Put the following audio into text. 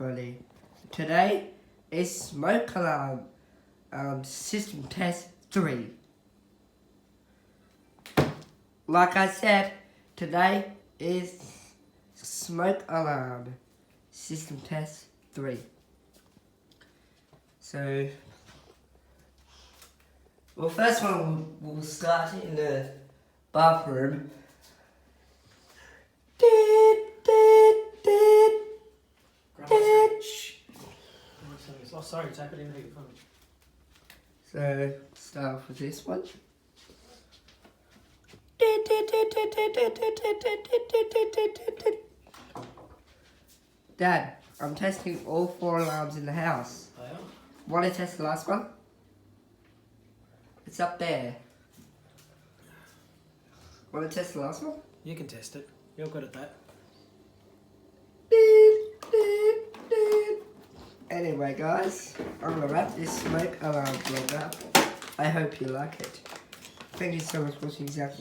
everybody. Today is Smoke Alarm System Test 3. Like I said, today is Smoke Alarm System Test 3. So, well, first one we'll start in the bathroom. Oh, sorry, Jack, I didn't make it funny. So, start off with this one. Dad, I'm testing all 4 alarms in the house. Oh, yeah? Want to test the last one? It's up there. Want to test the last one? You can test it. You're good at that. Anyway, guys, I'm going to wrap this smoke alarm vlog up. I hope you like it. Thank you so much for watching Zach.